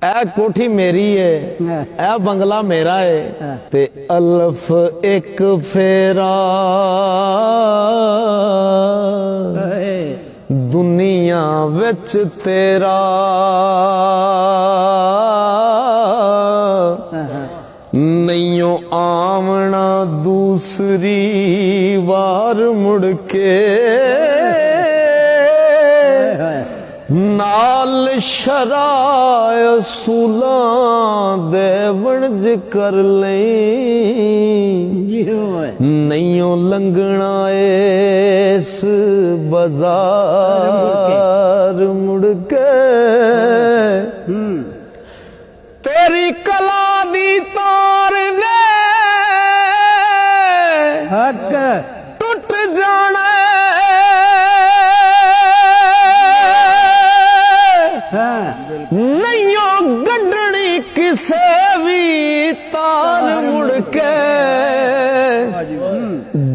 ए कोठी मेरी है, ए बंगला मेरा है, ते अल्फ एक फेरा दुनिया विच तेरा नैयो आमना दूसरी बार मुड़ के नाल शराय सूला दे वणज कर ले नैयो लंघना इस बाजार मुड़ के तेरी कला दी तार ने हक टूट जाना नैयो गंढनी किसे भी तार मुड़ के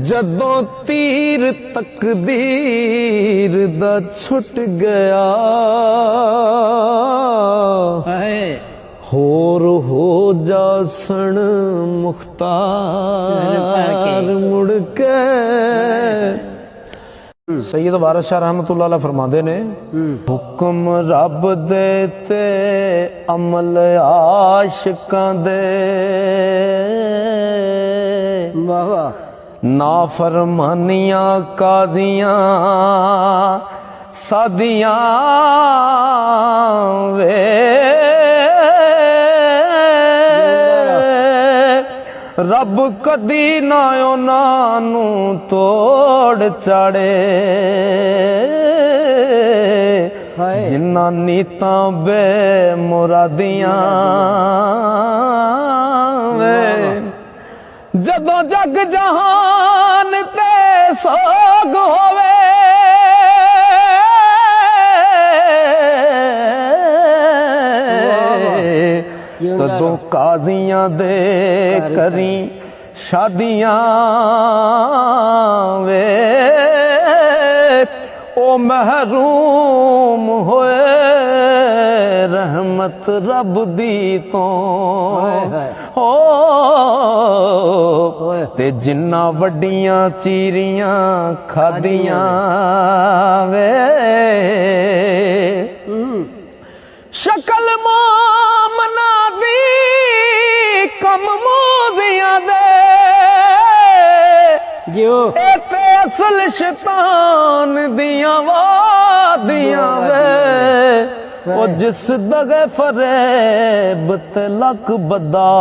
जदों तीर तकदीर दा छुट गया होर हो जा सन मुख्तार मुड़ के। सैयद वारिस शाह रहमतुल्लाह अलैह फरमाते ने हुक्म रब दे ते अमल आशिकां दे नाफरमानियां काजियां सादियां वे रब कदी ना उन्हां तोड़ चाड़े जिन्ना नीतां बे मुरादियां वे जदों जग जहान ते सोग होवे तदों काजियां दे करी शादियां वे ओ महरूम होए रहमत रब दी तो हो ते जिन्ना वड्डियां चीरियां खादियां वे शक्ल मोमना दी कम मोजियां दे एते असल शैतान दियां वादियां वे ओ जिस दगे फरेब ते लक बदा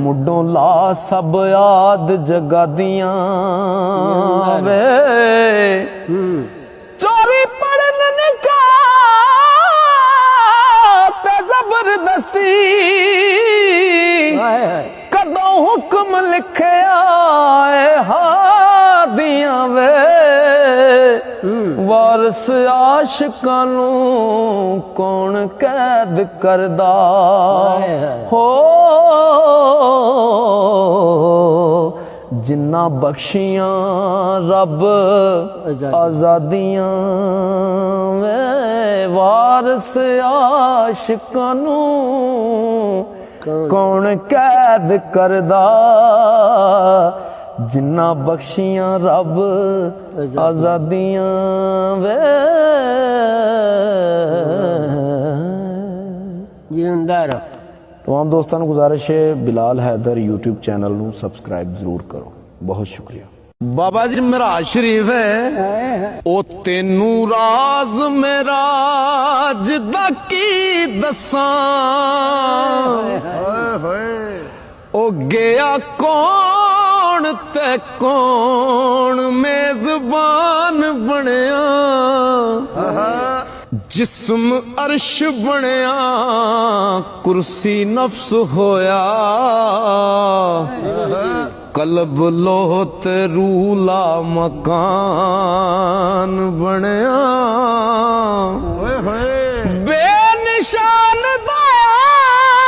मुडों ला सब याद जगा दियां वे चोरी पढ़न निका ते जबरदस्ती कदों हुक्म लिखे आए हादियां वे वारिस आशिकां नू कौन कैद करदा हो जिन्ना बख्शियां रब आजादियां वे वारिस आशिकां नू कौन कैद करदा जिन्ना बख्शियां रब आजादियां वे तमाम दोस्तों गुजारिश है बिलाल हैदर यूट्यूब चैनल नू सब्सक्राइब जरूर करो। बहुत शुक्रिया। बाबा जी मेराज शरीफ है ओ तेनू राज मेरा जिदा की दसां ओ गया कौन ते कौन मेजबान बनया जिस्म अर्श बनया कुर्सी नफ्स होया कलब लोह ते रूला मकान बनया बेनिशान दाप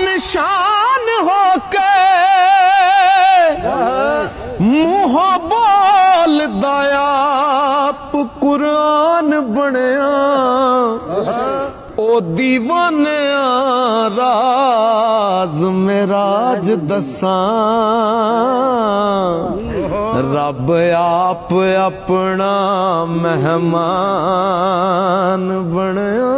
निशान होके मुँह बोल दया कुरान बनया ओ दीवानिया राज मेराज दसां रब आप अपना मेहमान बनया